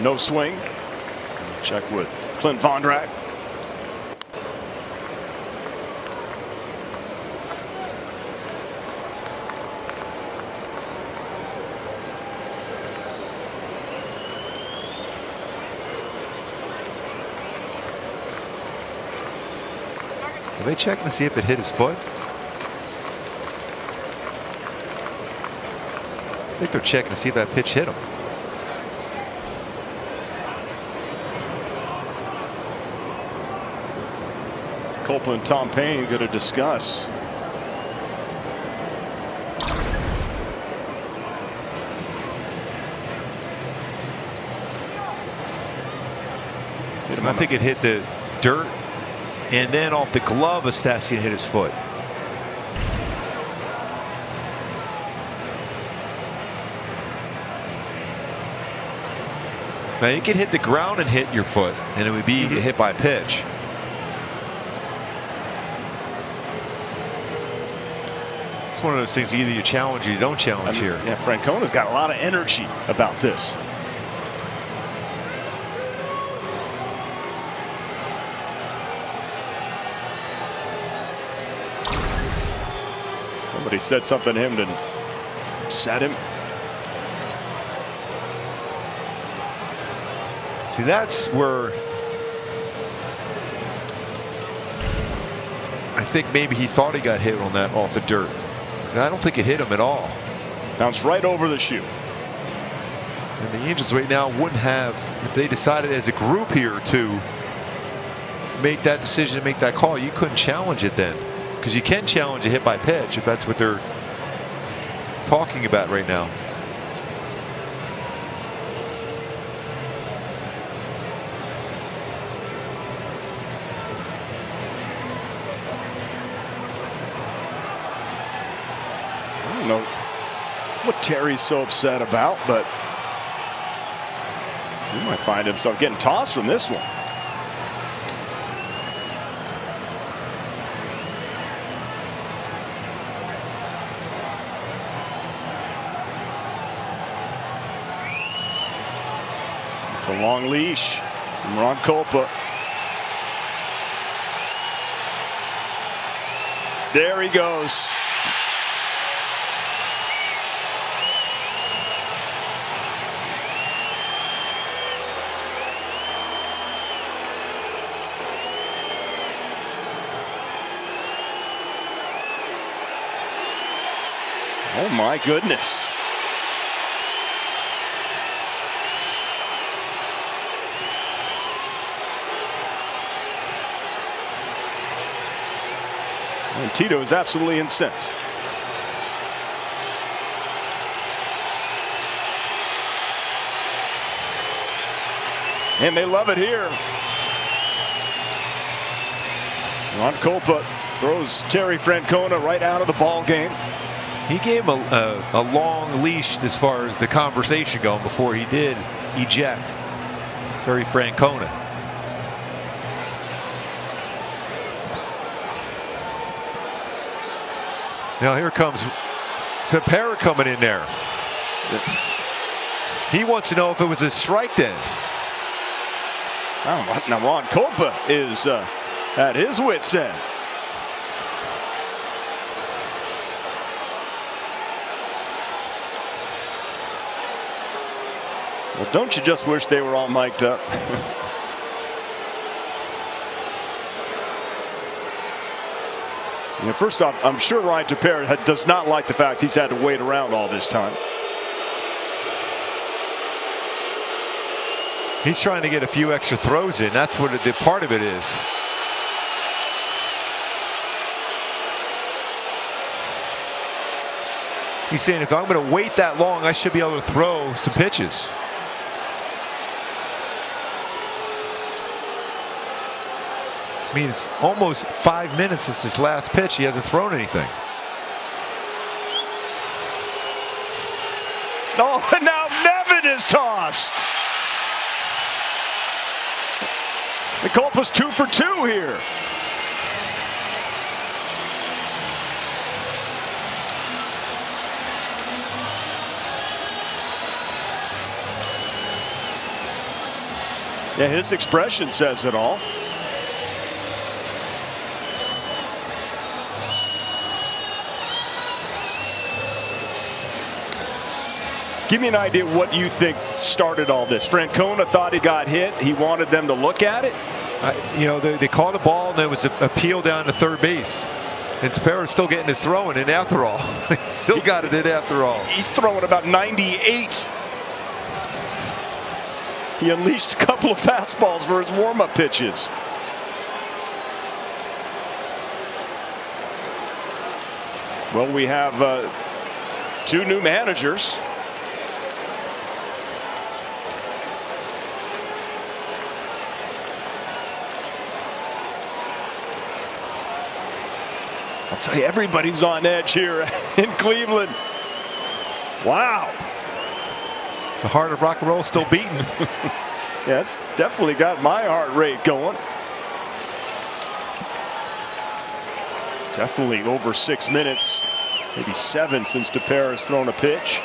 No swing. Check with Clint Vondrak. Are they checking to see if it hit his foot? I think they're checking to see if that pitch hit him. Copeland and Tom Payne going to discuss. I think it hit the dirt, and then off the glove, Astasian hit his foot. Now you can hit the ground and hit your foot, and it would be hit by a pitch. It's one of those things, either you challenge or you don't challenge here. Yeah, Francona's got a lot of energy about this. Somebody said something to him to set him. See, that's where I think maybe he thought he got hit on that off the dirt. And I don't think it hit him at all. Bounced right over the shoe. And the Angels right now wouldn't have, if they decided as a group here to make that decision, to make that call, you couldn't challenge it then. Because you can challenge a hit by pitch if that's what they're talking about right now. I don't know what Terry's so upset about, but he might find himself getting tossed from this one. It's a long leash from Ron Kolpa. There he goes. Oh my goodness. And Tito is absolutely incensed. And they love it here. Ron Kolpa throws Terry Francona right out of the ball game. He gave him a long leash as far as the conversation going before he did eject Terry Francona. Now here comes Cepera coming in there. He wants to know if it was a strike then. Now Ron Kolpa is at his wit's end. Well, don't you just wish they were all mic'd up? Yeah, first off, I'm sure Ryan Tepera does not like the fact he's had to wait around all this time. He's trying to get a few extra throws in. That's what the part of it is. He's saying if I'm going to wait that long, I should be able to throw some pitches. I mean, it's almost 5 minutes since his last pitch. He hasn't thrown anything. Oh, and now Nevin is tossed. The Kolpa's 2 for 2 here. Yeah, his expression says it all. Give me an idea what you think started all this. Francona thought he got hit. He wanted them to look at it. You know, they called the ball, and there was a peel down to third base. And Tepera's still getting his throwing in after all. He still got it in after all. He's throwing about 98. He unleashed a couple of fastballs for his warm-up pitches. Well, we have two new managers. I'll tell you, everybody's on edge here in Cleveland. Wow. The heart of rock and roll still beating. Yeah, it's definitely got my heart rate going. Definitely over 6 minutes, maybe 7 since Tepera has thrown a pitch.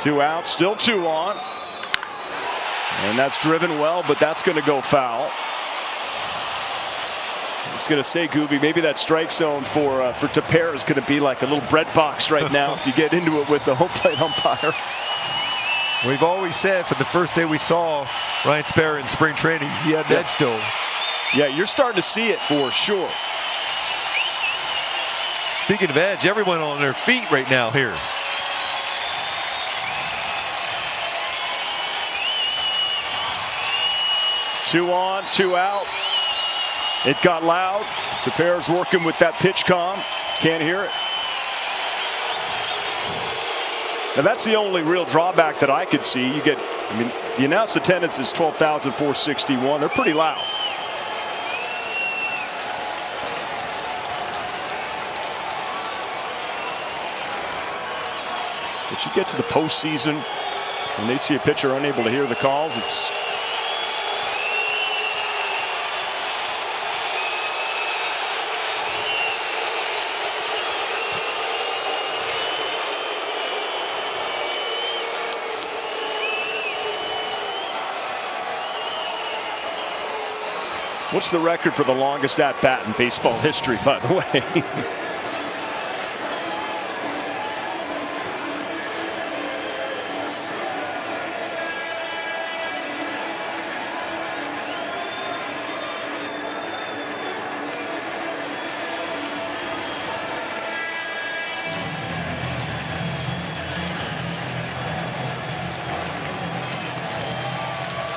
Two out, still two on. And that's driven well, but that's going to go foul. I was going to say, Gooby, maybe that strike zone for Tepera is going to be like a little bread box right now if you get into it with the home plate umpire. We've always said from the first day we saw Ryan Tepera in spring training, he had that still. Yeah, you're starting to see it for sure. Speaking of edge, everyone on their feet right now here. Two on, two out. It got loud. Tepera's working with that pitch comm. Can't hear it. Now that's the only real drawback that I could see. You get, I mean, the announced attendance is 12,461. They're pretty loud. But you get to the postseason, when they see a pitcher unable to hear the calls, it's what's the record for the longest at-bat in baseball history, by the way?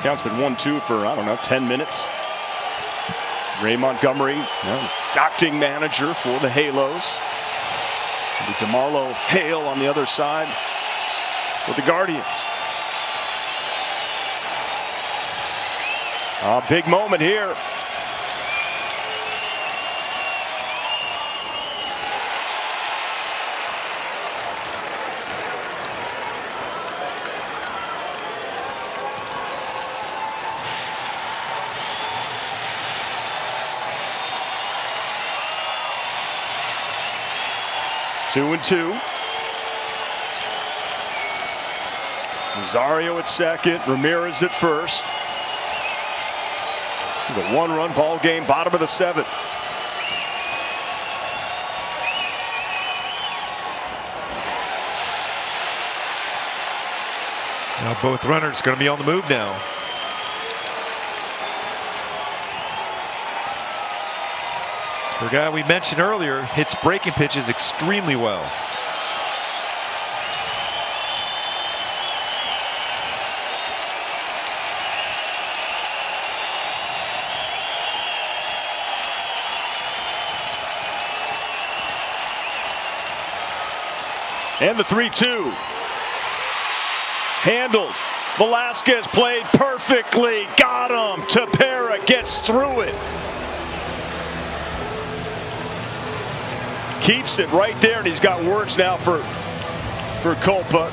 Count's been 1-2 for, I don't know, 10 minutes. Ray Montgomery, acting manager for the Halos. DeMarlo Hale on the other side for the Guardians. A big moment here. Two and two. Rosario at second, Ramirez at first. It's a one-run ball game, bottom of the seventh. Now both runners going to be on the move now. The guy we mentioned earlier hits breaking pitches extremely well. And the 3-2. Handled. Velasquez played perfectly. Got him. Tepera gets through it. Keeps it right there, and he's got words now for Kolpa.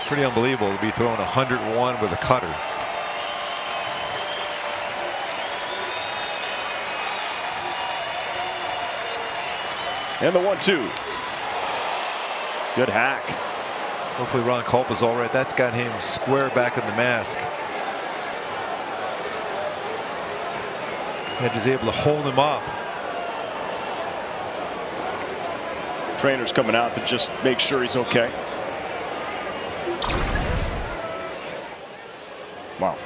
Pretty unbelievable to be throwing 101 with a cutter. And the 1-2. Good hack. Hopefully Ron Kulpa's all right. That's got him square back in the mask. And is able to hold him up. Trainer's coming out to just make sure he's okay. Wow.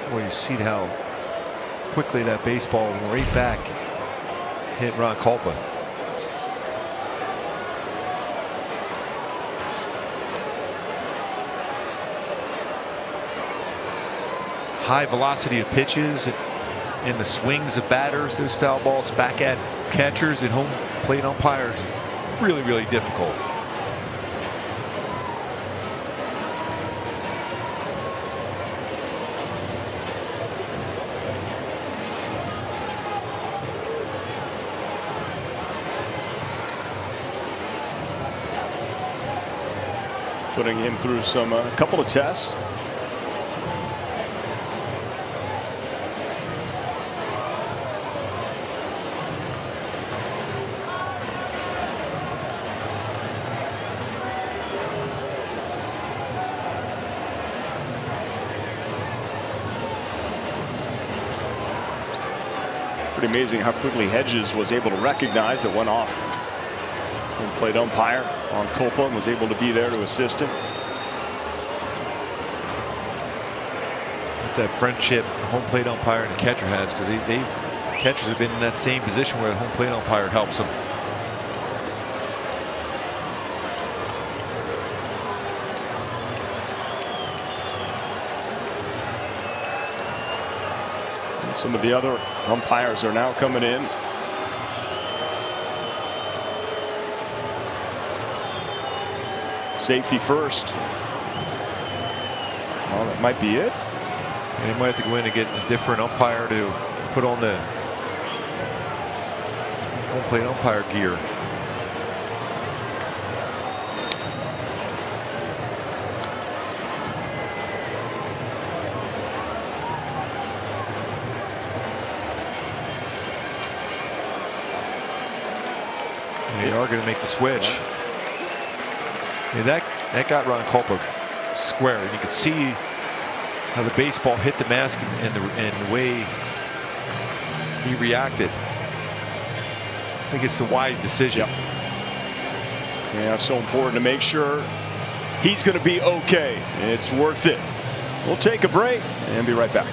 Well, you see how quickly that baseball right back hit Ron Kulpa. High velocity of pitches and the swings of batters. Those foul balls back at catchers and home plate umpires. Really, really difficult. Putting him through a couple of tests. Pretty amazing how quickly Hedges was able to recognize it. Went off. Home plate umpire on Kulpa and was able to be there to assist him. It's that friendship home plate umpire and the catcher has, because catchers have been in that same position where the home plate umpire helps them. And some of the other umpires are now coming in. Safety first. Well, that might be it. And he might have to go in and get a different umpire to put on the home plate umpire gear. And they are going to make the switch. Yeah, that got Ron Kulpa square, and you could see how the baseball hit the mask and the way he reacted. I think it's the wise decision. Yep. Yeah, so important to make sure he's going to be okay. It's worth it. We'll take a break and be right back.